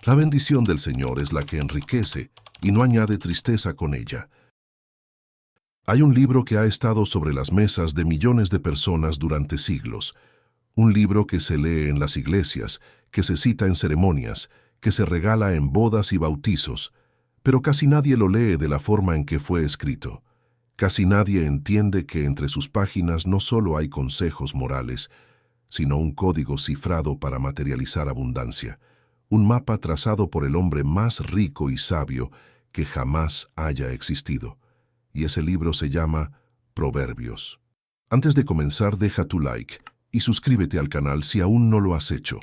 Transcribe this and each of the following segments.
La bendición del Señor es la que enriquece y no añade tristeza con ella. Hay un libro que ha estado sobre las mesas de millones de personas durante siglos. Un libro que se lee en las iglesias, que se cita en ceremonias, que se regala en bodas y bautizos, pero casi nadie lo lee de la forma en que fue escrito. Casi nadie entiende que entre sus páginas no solo hay consejos morales, sino un código cifrado para materializar abundancia, un mapa trazado por el hombre más rico y sabio que jamás haya existido. Y ese libro se llama Proverbios. Antes de comenzar, deja tu like y suscríbete al canal si aún no lo has hecho,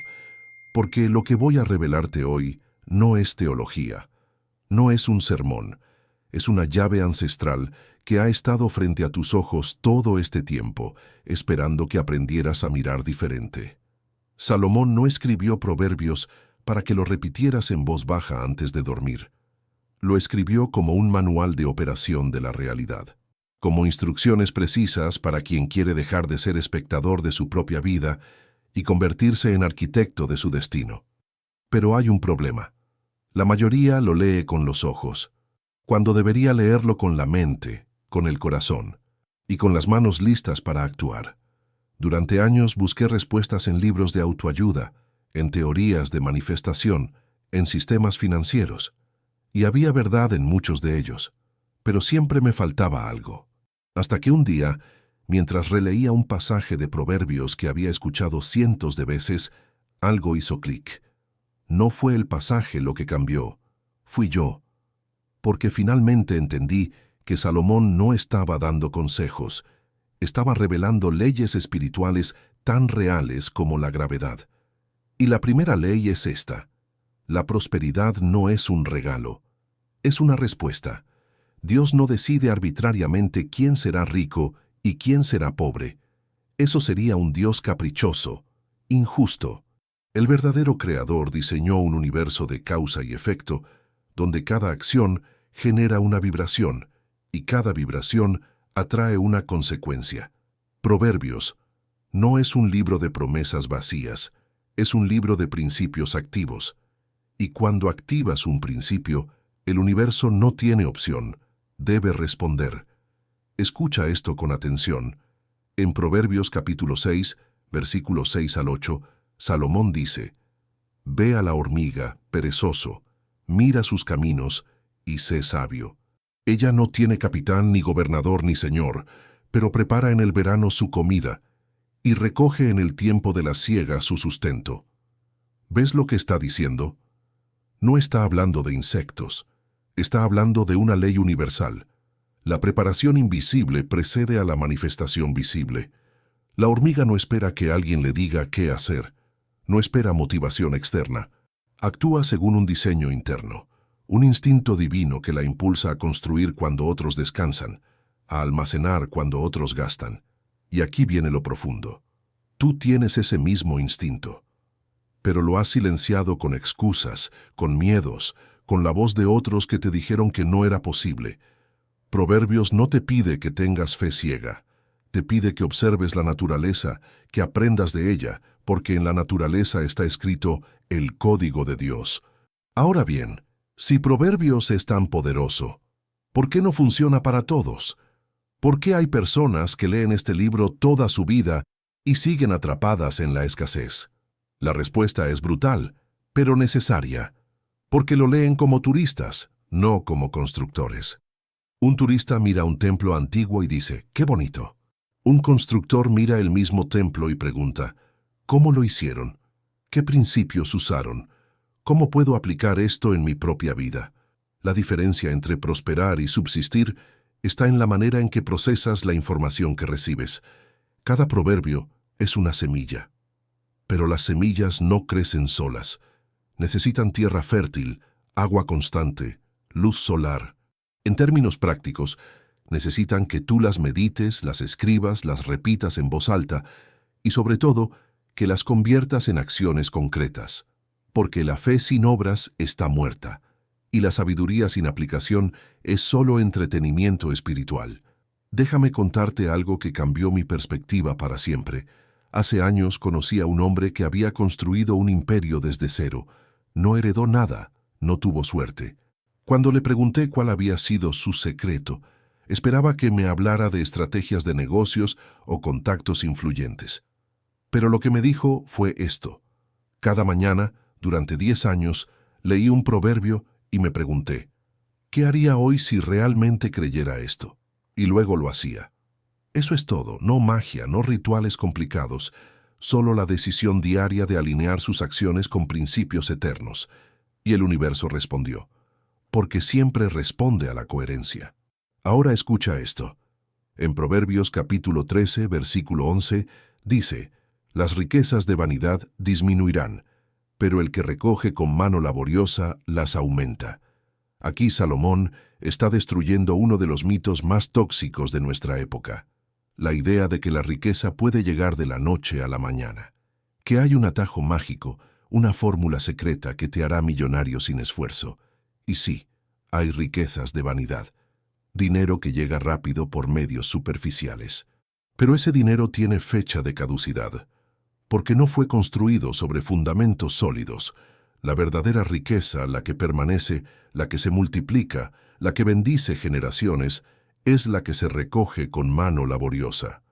porque lo que voy a revelarte hoy no es teología, no es un sermón, es una llave ancestral que ha estado frente a tus ojos todo este tiempo, esperando que aprendieras a mirar diferente. Salomón no escribió Proverbios para que lo repitieras en voz baja antes de dormir. Lo escribió como un manual de operación de la realidad, como instrucciones precisas para quien quiere dejar de ser espectador de su propia vida y convertirse en arquitecto de su destino. Pero hay un problema. La mayoría lo lee con los ojos, cuando debería leerlo con la mente, con el corazón, y con las manos listas para actuar. Durante años busqué respuestas en libros de autoayuda, en teorías de manifestación, en sistemas financieros, y había verdad en muchos de ellos, pero siempre me faltaba algo. Hasta que un día, mientras releía un pasaje de Proverbios que había escuchado cientos de veces, algo hizo clic. No fue el pasaje lo que cambió, fui yo, porque finalmente entendí que Salomón no estaba dando consejos, estaba revelando leyes espirituales tan reales como la gravedad. Y la primera ley es esta: la prosperidad no es un regalo, es una respuesta. Dios no decide arbitrariamente quién será rico y quién será pobre. Eso sería un Dios caprichoso, injusto. El verdadero Creador diseñó un universo de causa y efecto, donde cada acción genera una vibración, y cada vibración atrae una consecuencia. Proverbios no es un libro de promesas vacías, es un libro de principios activos. Y cuando activas un principio, el universo no tiene opción, debe responder. Escucha esto con atención. En Proverbios capítulo 6, versículos 6 al 8, Salomón dice: «Ve a la hormiga, perezoso, mira sus caminos y sé sabio. Ella no tiene capitán, ni gobernador, ni señor, pero prepara en el verano su comida y recoge en el tiempo de la siega su sustento». ¿Ves lo que está diciendo? No está hablando de insectos, está hablando de una ley universal. La preparación invisible precede a la manifestación visible. La hormiga no espera que alguien le diga qué hacer, no espera motivación externa. Actúa según un diseño interno, un instinto divino que la impulsa a construir cuando otros descansan, a almacenar cuando otros gastan. Y aquí viene lo profundo. Tú tienes ese mismo instinto, pero lo has silenciado con excusas, con miedos, con la voz de otros que te dijeron que no era posible. Proverbios no te pide que tengas fe ciega, te pide que observes la naturaleza, que aprendas de ella, porque en la naturaleza está escrito el código de Dios. Ahora bien, si Proverbios es tan poderoso, ¿por qué no funciona para todos? ¿Por qué hay personas que leen este libro toda su vida y siguen atrapadas en la escasez? La respuesta es brutal, pero necesaria, porque lo leen como turistas, no como constructores. Un turista mira un templo antiguo y dice: «¡Qué bonito!». Un constructor mira el mismo templo y pregunta: «¿Cómo lo hicieron? ¿Qué principios usaron? ¿Cómo puedo aplicar esto en mi propia vida?». La diferencia entre prosperar y subsistir está en la manera en que procesas la información que recibes. Cada proverbio es una semilla. Pero las semillas no crecen solas. Necesitan tierra fértil, agua constante, luz solar. En términos prácticos, necesitan que tú las medites, las escribas, las repitas en voz alta y, sobre todo, que las conviertas en acciones concretas. Porque la fe sin obras está muerta, y la sabiduría sin aplicación es solo entretenimiento espiritual. Déjame contarte algo que cambió mi perspectiva para siempre. Hace años conocí a un hombre que había construido un imperio desde cero. No heredó nada, no tuvo suerte. Cuando le pregunté cuál había sido su secreto, esperaba que me hablara de estrategias de negocios o contactos influyentes. Pero lo que me dijo fue esto. Cada mañana, durante 10 años, leí un proverbio y me pregunté, ¿qué haría hoy si realmente creyera esto? Y luego lo hacía. Eso es todo, no magia, no rituales complicados, solo la decisión diaria de alinear sus acciones con principios eternos. Y el universo respondió, porque siempre responde a la coherencia. Ahora escucha esto. En Proverbios capítulo 13, versículo 11, dice, las riquezas de vanidad disminuirán, pero el que recoge con mano laboriosa las aumenta. Aquí Salomón está destruyendo uno de los mitos más tóxicos de nuestra época, la idea de que la riqueza puede llegar de la noche a la mañana, que hay un atajo mágico, una fórmula secreta que te hará millonario sin esfuerzo. Y sí, hay riquezas de vanidad, dinero que llega rápido por medios superficiales. Pero ese dinero tiene fecha de caducidad, porque no fue construido sobre fundamentos sólidos. La verdadera riqueza, la que permanece, la que se multiplica, la que bendice generaciones, es la que se recoge con mano laboriosa.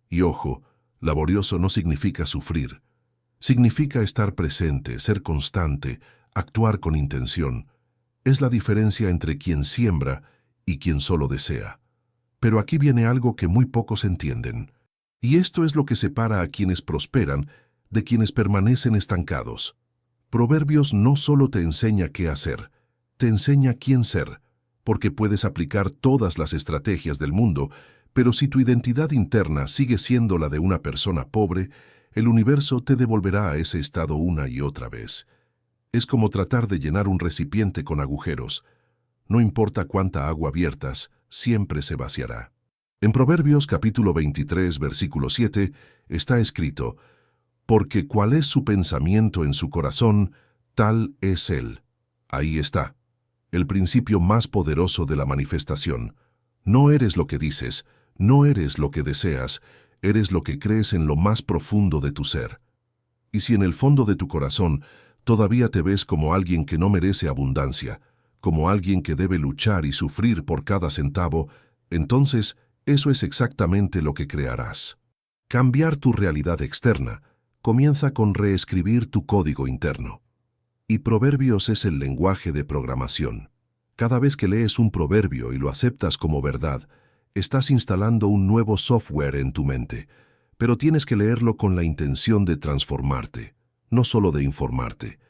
Y ojo, laborioso no significa sufrir. Significa estar presente, ser constante, actuar con intención. Es la diferencia entre quien siembra y quien solo desea. Pero aquí viene algo que muy pocos entienden. Y esto es lo que separa a quienes prosperan de quienes permanecen estancados. Proverbios no solo te enseña qué hacer, te enseña quién ser, porque puedes aplicar todas las estrategias del mundo, pero si tu identidad interna sigue siendo la de una persona pobre, el universo te devolverá a ese estado una y otra vez. Es como tratar de llenar un recipiente con agujeros. No importa cuánta agua viertas, siempre se vaciará. En Proverbios capítulo 23, versículo 7, está escrito, porque cuál es su pensamiento en su corazón, tal es él. Ahí está, el principio más poderoso de la manifestación. No eres lo que dices, no eres lo que deseas, eres lo que crees en lo más profundo de tu ser. Y si en el fondo de tu corazón todavía te ves como alguien que no merece abundancia, como alguien que debe luchar y sufrir por cada centavo, entonces eso es exactamente lo que crearás. Cambiar tu realidad externa comienza con reescribir tu código interno. Y Proverbios es el lenguaje de programación. Cada vez que lees un proverbio y lo aceptas como verdad, estás instalando un nuevo software en tu mente, pero tienes que leerlo con la intención de transformarte, no solo de informarte.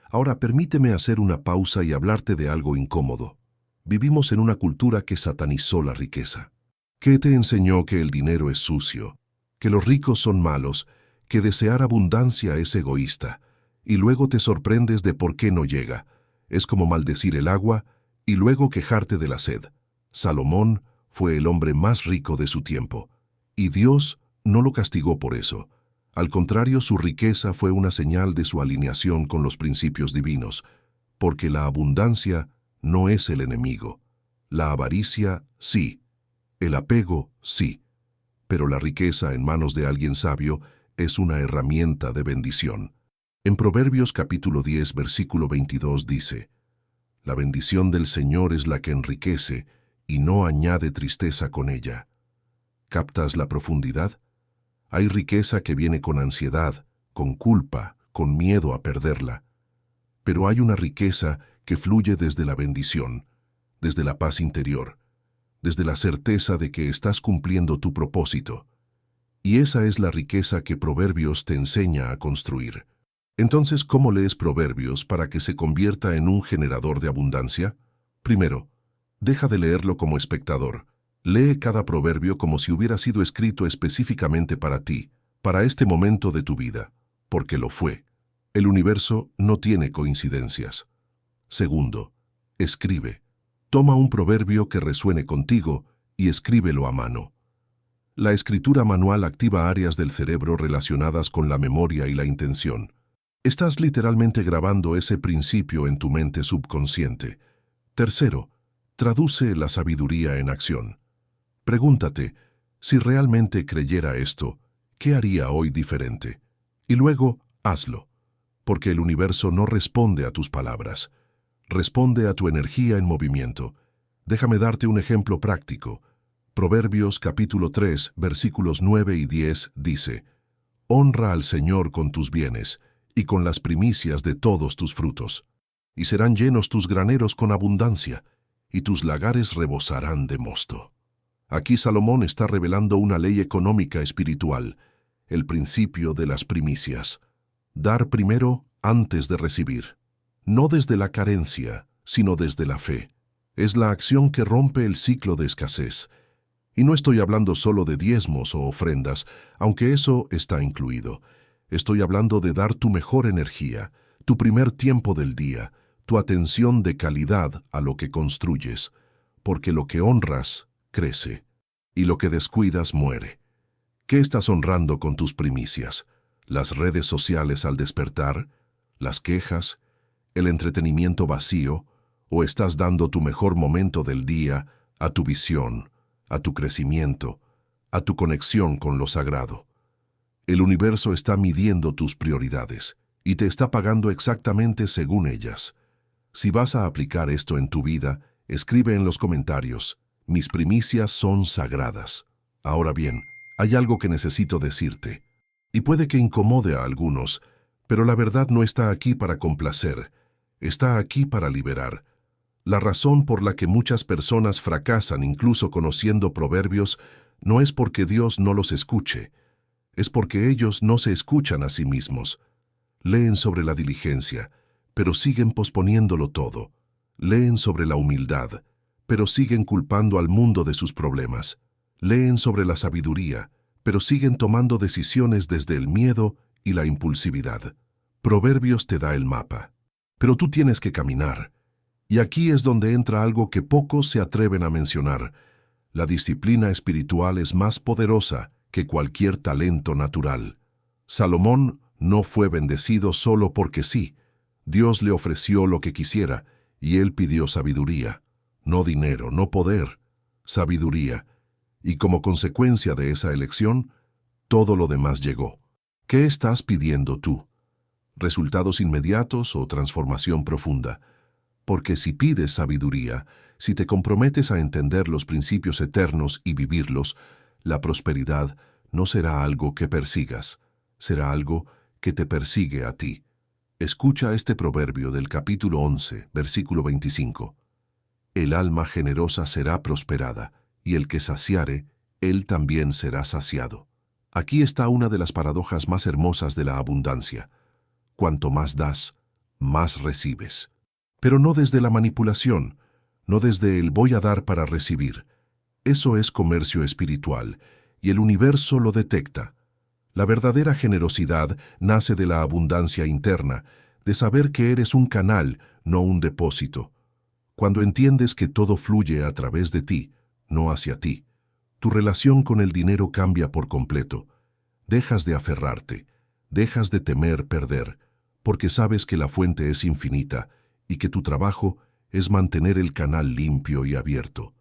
Ahora permíteme hacer una pausa y hablarte de algo incómodo. Vivimos en una cultura que satanizó la riqueza. ¿Qué te enseñó que el dinero es sucio, que los ricos son malos, que desear abundancia es egoísta, y luego te sorprendes de por qué no llega? Es como maldecir el agua y luego quejarte de la sed. Salomón fue el hombre más rico de su tiempo, y Dios no lo castigó por eso. Al contrario, su riqueza fue una señal de su alineación con los principios divinos, porque la abundancia no es el enemigo. La avaricia, sí. El apego, sí, pero la riqueza en manos de alguien sabio es una herramienta de bendición. En Proverbios capítulo 10, versículo 22 dice, la bendición del Señor es la que enriquece y no añade tristeza con ella. ¿Captas la profundidad? Hay riqueza que viene con ansiedad, con culpa, con miedo a perderla. Pero hay una riqueza que fluye desde la bendición, desde la paz interior, desde la certeza de que estás cumpliendo tu propósito. Y esa es la riqueza que Proverbios te enseña a construir. Entonces, ¿cómo lees Proverbios para que se convierta en un generador de abundancia? Primero, deja de leerlo como espectador. Lee cada proverbio como si hubiera sido escrito específicamente para ti, para este momento de tu vida, porque lo fue. El universo no tiene coincidencias. Segundo, escribe. Toma un proverbio que resuene contigo y escríbelo a mano. La escritura manual activa áreas del cerebro relacionadas con la memoria y la intención. Estás literalmente grabando ese principio en tu mente subconsciente. Tercero, traduce la sabiduría en acción. Pregúntate, si realmente creyera esto, ¿qué haría hoy diferente? Y luego, hazlo. porque el universo no responde a tus palabras, responde a tu energía en movimiento. Déjame darte un ejemplo práctico. Proverbios capítulo 3, versículos 9 y 10 dice: Honra al Señor con tus bienes y con las primicias de todos tus frutos, y serán llenos tus graneros con abundancia, y tus lagares rebosarán de mosto. Aquí Salomón está revelando una ley económica espiritual, el principio de las primicias. Dar primero antes de recibir. No desde la carencia, sino desde la fe. Es la acción que rompe el ciclo de escasez. Y no estoy hablando solo de diezmos o ofrendas, aunque eso está incluido. Estoy hablando de dar tu mejor energía, tu primer tiempo del día, tu atención de calidad a lo que construyes, porque lo que honras crece, y lo que descuidas muere. ¿Qué estás honrando con tus primicias? ¿Las redes sociales al despertar? ¿Las quejas? ¿El entretenimiento vacío? ¿O estás dando tu mejor momento del día a tu visión, a tu crecimiento, a tu conexión con lo sagrado? El universo está midiendo tus prioridades y te está pagando exactamente según ellas. Si vas a aplicar esto en tu vida, escribe en los comentarios: mis primicias son sagradas. Ahora bien, hay algo que necesito decirte, y puede que incomode a algunos, pero la verdad no está aquí para complacer, está aquí para liberar. La razón por la que muchas personas fracasan incluso conociendo proverbios no es porque Dios no los escuche, es porque ellos no se escuchan a sí mismos. Leen sobre la diligencia, pero siguen posponiéndolo todo. Leen sobre la humildad, pero siguen culpando al mundo de sus problemas. Leen sobre la sabiduría, pero siguen tomando decisiones desde el miedo y la impulsividad. Proverbios te da el mapa, pero tú tienes que caminar. Y aquí es donde entra algo que pocos se atreven a mencionar. La disciplina espiritual es más poderosa que cualquier talento natural. Salomón no fue bendecido solo porque sí. Dios le ofreció lo que quisiera, y él pidió sabiduría. No dinero, no poder, sabiduría. Y como consecuencia de esa elección, todo lo demás llegó. ¿Qué estás pidiendo tú? ¿Resultados inmediatos o transformación profunda? Porque si pides sabiduría, si te comprometes a entender los principios eternos y vivirlos, la prosperidad no será algo que persigas, será algo que te persigue a ti. Escucha este proverbio del capítulo 11, versículo 25. El alma generosa será prosperada, y el que saciare, él también será saciado. Aquí está una de las paradojas más hermosas de la abundancia. Cuanto más das, más recibes. Pero no desde la manipulación, no desde el voy a dar para recibir. Eso es comercio espiritual, y el universo lo detecta. La verdadera generosidad nace de la abundancia interna, de saber que eres un canal, no un depósito. Cuando entiendes que todo fluye a través de ti, no hacia ti, tu relación con el dinero cambia por completo. Dejas de aferrarte, dejas de temer perder, porque sabes que la fuente es infinita y que tu trabajo es mantener el canal limpio y abierto.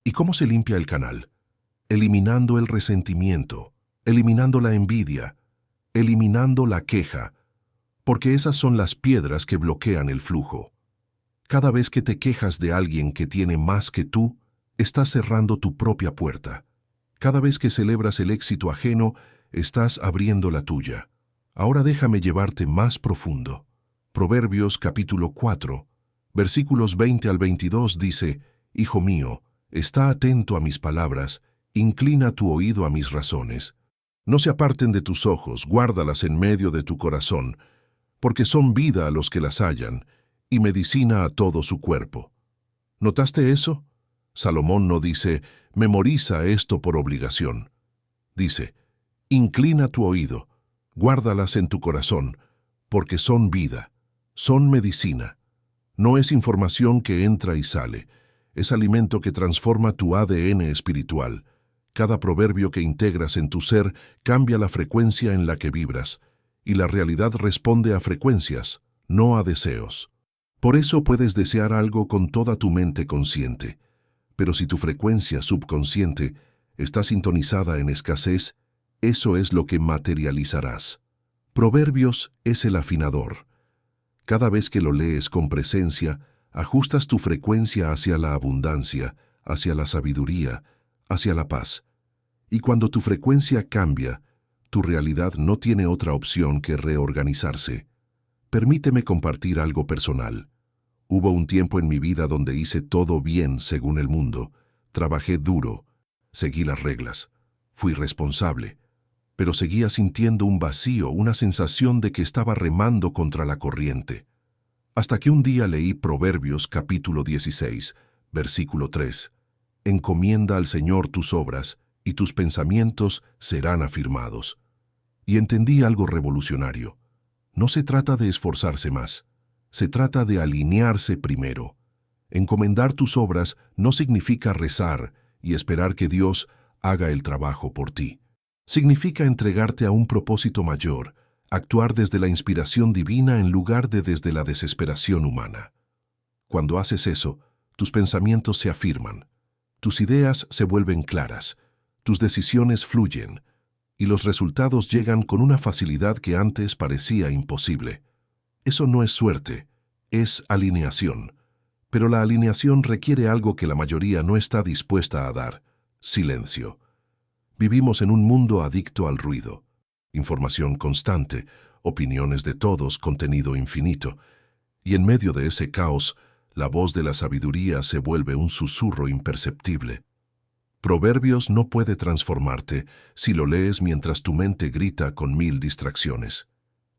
¿Y cómo se limpia el canal? Eliminando el resentimiento, eliminando la envidia, eliminando la queja, porque esas son las piedras que bloquean el flujo. Cada vez que te quejas de alguien que tiene más que tú, estás cerrando tu propia puerta. Cada vez que celebras el éxito ajeno, estás abriendo la tuya. Ahora déjame llevarte más profundo. Proverbios capítulo 4, versículos 20 al 22 dice: Hijo mío, está atento a mis palabras, inclina tu oído a mis razones. No se aparten de tus ojos, guárdalas en medio de tu corazón, porque son vida a los que las hallan, y medicina a todo su cuerpo. ¿Notaste eso? Salomón no dice, memoriza esto por obligación. Dice, inclina tu oído, guárdalas en tu corazón, porque son vida, son medicina. No es información que entra y sale, es alimento que transforma tu ADN espiritual. Cada proverbio que integras en tu ser cambia la frecuencia en la que vibras, y la realidad responde a frecuencias, no a deseos. Por eso puedes desear algo con toda tu mente consciente, pero si tu frecuencia subconsciente está sintonizada en escasez, eso es lo que materializarás. Proverbios es el afinador, Cada vez que lo lees con presencia, ajustas tu frecuencia hacia la abundancia, hacia la sabiduría, hacia la paz. Y cuando tu frecuencia cambia, tu realidad no tiene otra opción que reorganizarse. Permíteme compartir algo personal. Hubo un tiempo en mi vida donde hice todo bien según el mundo. Trabajé duro, seguí las reglas, fui responsable, pero seguía sintiendo un vacío, una sensación de que estaba remando contra la corriente. Hasta que un día leí Proverbios capítulo 16, versículo 3. Encomienda al Señor tus obras, y tus pensamientos serán afirmados. Y entendí algo revolucionario. No se trata de esforzarse más, se trata de alinearse primero. Encomendar tus obras no significa rezar y esperar que Dios haga el trabajo por ti. Significa entregarte a un propósito mayor, actuar desde la inspiración divina en lugar de desde la desesperación humana. Cuando haces eso, tus pensamientos se afirman, tus ideas se vuelven claras, tus decisiones fluyen, y los resultados llegan con una facilidad que antes parecía imposible. Eso no es suerte, es alineación. Pero la alineación requiere algo que la mayoría no está dispuesta a dar: silencio. Vivimos en un mundo adicto al ruido. Información constante, opiniones de todos, contenido infinito. Y en medio de ese caos, la voz de la sabiduría se vuelve un susurro imperceptible. Proverbios no puede transformarte si lo lees mientras tu mente grita con 1000 distracciones.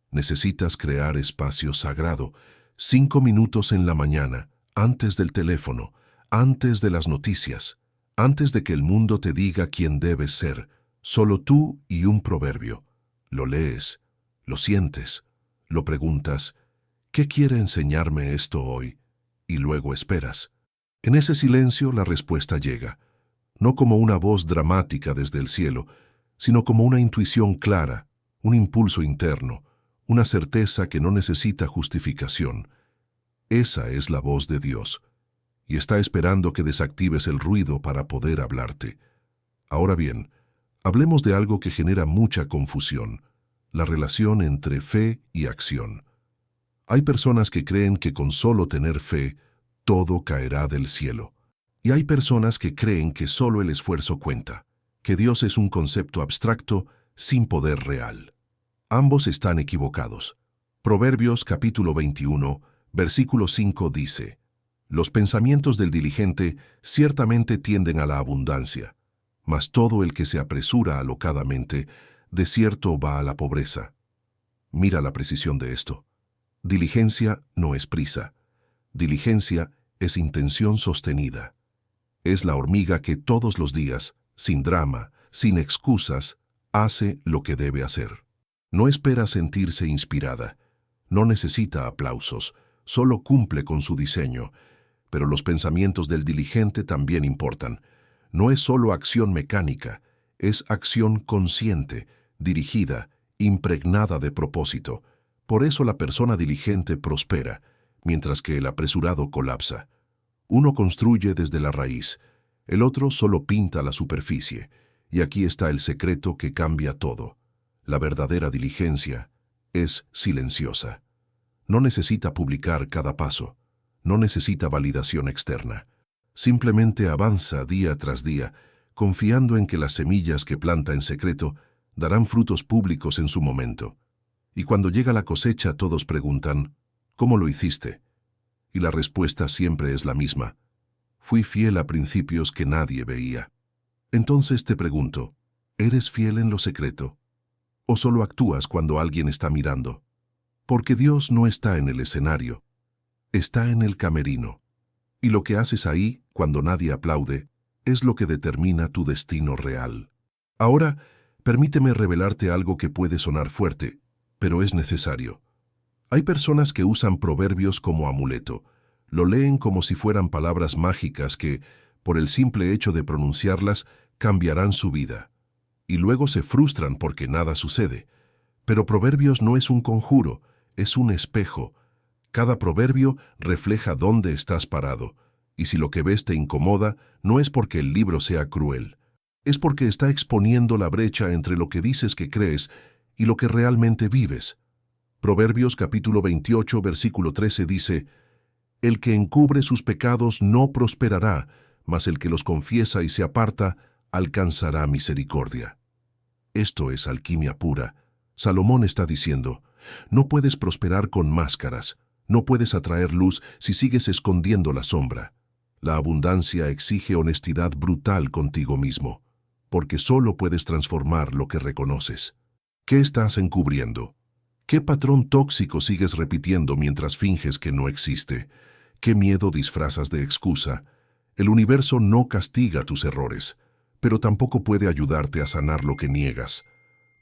Necesitas crear espacio sagrado, 5 minutos en la mañana, antes del teléfono, antes de las noticias, antes de que el mundo te diga quién debes ser, solo tú y un proverbio. Lo lees, lo sientes, lo preguntas, ¿qué quiere enseñarme esto hoy? Y luego esperas. En ese silencio la respuesta llega, no como una voz dramática desde el cielo, sino como una intuición clara, un impulso interno, una certeza que no necesita justificación. Esa es la voz de Dios, y está esperando que desactives el ruido para poder hablarte. Ahora bien, hablemos de algo que genera mucha confusión: la relación entre fe y acción. Hay personas que creen que con solo tener fe, todo caerá del cielo. Y hay personas que creen que solo el esfuerzo cuenta, que Dios es un concepto abstracto sin poder real. Ambos están equivocados. Proverbios capítulo 21, versículo 5 dice: Los pensamientos del diligente ciertamente tienden a la abundancia, mas todo el que se apresura alocadamente, de cierto va a la pobreza. Mira la precisión de esto. Diligencia no es prisa. Diligencia es intención sostenida. Es la hormiga que todos los días, sin drama, sin excusas, hace lo que debe hacer. No espera sentirse inspirada. No necesita aplausos. Solo cumple con su diseño. Pero los pensamientos del diligente también importan. No es solo acción mecánica, es acción consciente, dirigida, impregnada de propósito. Por eso la persona diligente prospera, mientras que el apresurado colapsa. Uno construye desde la raíz, el otro solo pinta la superficie, y aquí está el secreto que cambia todo. La verdadera diligencia es silenciosa. No necesita publicar cada paso, no necesita validación externa. Simplemente avanza día tras día, confiando en que las semillas que planta en secreto darán frutos públicos en su momento. Y cuando llega la cosecha, todos preguntan: ¿cómo lo hiciste? Y la respuesta siempre es la misma: fui fiel a principios que nadie veía. Entonces te pregunto, ¿eres fiel en lo secreto? ¿O solo actúas cuando alguien está mirando? Porque Dios no está en el escenario, está en el camerino. Y lo que haces ahí, cuando nadie aplaude, es lo que determina tu destino real. Ahora, permíteme revelarte algo que puede sonar fuerte, pero es necesario. Hay personas que usan proverbios como amuleto. Lo leen como si fueran palabras mágicas que, por el simple hecho de pronunciarlas, cambiarán su vida. Y luego se frustran porque nada sucede. Pero Proverbios no es un conjuro, es un espejo. Cada proverbio refleja dónde estás parado. Y si lo que ves te incomoda, no es porque el libro sea cruel. Es porque está exponiendo la brecha entre lo que dices que crees y lo que realmente vives. Proverbios capítulo 28, versículo 13 dice, «El que encubre sus pecados no prosperará, mas el que los confiesa y se aparta alcanzará misericordia». Esto es alquimia pura. Salomón está diciendo, no puedes prosperar con máscaras, no puedes atraer luz si sigues escondiendo la sombra. La abundancia exige honestidad brutal contigo mismo, porque solo puedes transformar lo que reconoces. ¿Qué estás encubriendo? ¿Qué patrón tóxico sigues repitiendo mientras finges que no existe? ¿Qué miedo disfrazas de excusa? El universo no castiga tus errores, pero tampoco puede ayudarte a sanar lo que niegas.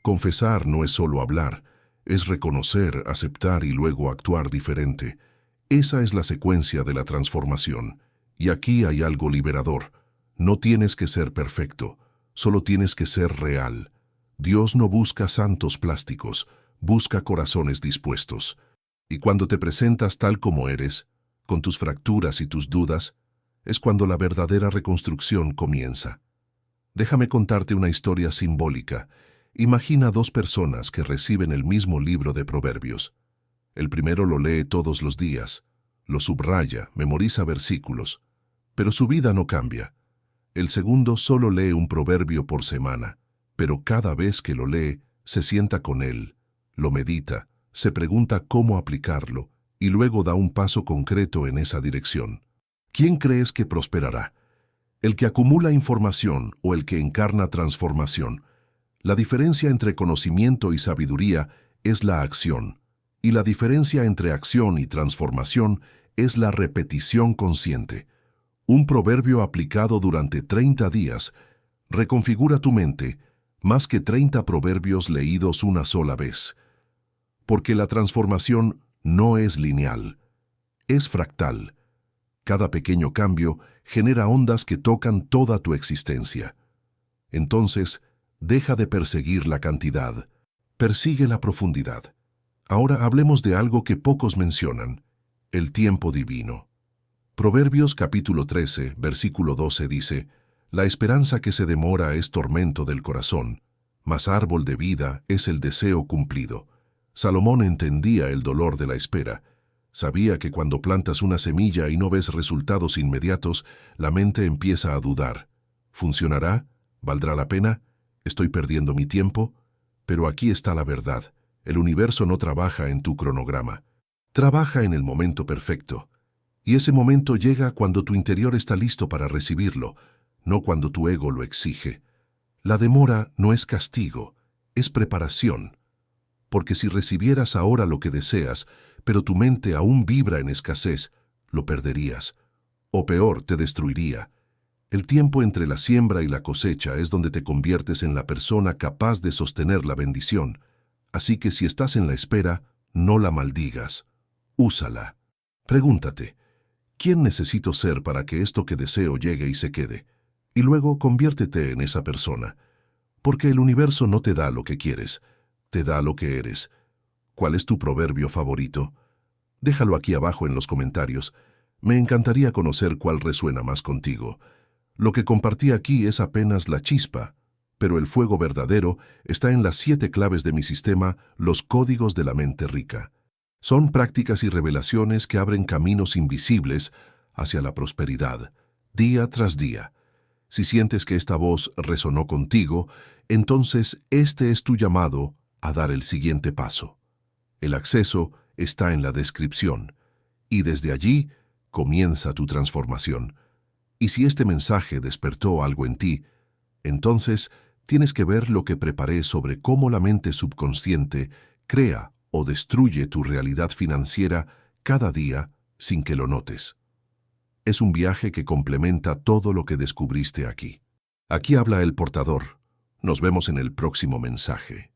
Confesar no es solo hablar, es reconocer, aceptar y luego actuar diferente. Esa es la secuencia de la transformación. Y aquí hay algo liberador. No tienes que ser perfecto, solo tienes que ser real. Dios no busca santos plásticos, busca corazones dispuestos. Y cuando te presentas tal como eres, con tus fracturas y tus dudas, es cuando la verdadera reconstrucción comienza. Déjame contarte una historia simbólica. Imagina dos personas que reciben el mismo libro de Proverbios. El primero lo lee todos los días, lo subraya, memoriza versículos, pero su vida no cambia. El segundo solo lee un proverbio por semana, pero cada vez que lo lee, se sienta con él, lo medita, se pregunta cómo aplicarlo y luego da un paso concreto en esa dirección. ¿Quién crees que prosperará? ¿El que acumula información o el que encarna transformación? La diferencia entre conocimiento y sabiduría es la acción, y la diferencia entre acción y transformación es la repetición consciente. Un proverbio aplicado durante 30 días reconfigura tu mente más que 30 proverbios leídos una sola vez. Porque la transformación no es lineal, es fractal. Cada pequeño cambio genera ondas que tocan toda tu existencia. Entonces, deja de perseguir la cantidad, persigue la profundidad. Ahora hablemos de algo que pocos mencionan, el tiempo divino. Proverbios capítulo 13, versículo 12 dice, «La esperanza que se demora es tormento del corazón, mas árbol de vida es el deseo cumplido». Salomón entendía el dolor de la espera. Sabía que cuando plantas una semilla y no ves resultados inmediatos, la mente empieza a dudar. ¿Funcionará? ¿Valdrá la pena? ¿Estoy perdiendo mi tiempo? Pero aquí está la verdad. El universo no trabaja en tu cronograma. Trabaja en el momento perfecto. Y ese momento llega cuando tu interior está listo para recibirlo, no cuando tu ego lo exige. La demora no es castigo, es preparación. Porque si recibieras ahora lo que deseas, pero tu mente aún vibra en escasez, lo perderías. O peor, te destruiría. El tiempo entre la siembra y la cosecha es donde te conviertes en la persona capaz de sostener la bendición. Así que si estás en la espera, no la maldigas. Úsala. Pregúntate, ¿quién necesito ser para que esto que deseo llegue y se quede? Y luego conviértete en esa persona. Porque el universo no te da lo que quieres, te da lo que eres. ¿Cuál es tu proverbio favorito? Déjalo aquí abajo en los comentarios. Me encantaría conocer cuál resuena más contigo. Lo que compartí aquí es apenas la chispa, pero el fuego verdadero está en las 7 claves de mi sistema, los códigos de la mente rica. Son prácticas y revelaciones que abren caminos invisibles hacia la prosperidad, día tras día. Si sientes que esta voz resonó contigo, entonces este es tu llamado a dar el siguiente paso. El acceso está en la descripción, y desde allí comienza tu transformación. Y si este mensaje despertó algo en ti, entonces tienes que ver lo que preparé sobre cómo la mente subconsciente crea o destruye tu realidad financiera cada día sin que lo notes. Es un viaje que complementa todo lo que descubriste aquí. Aquí habla el portador. Nos vemos en el próximo mensaje.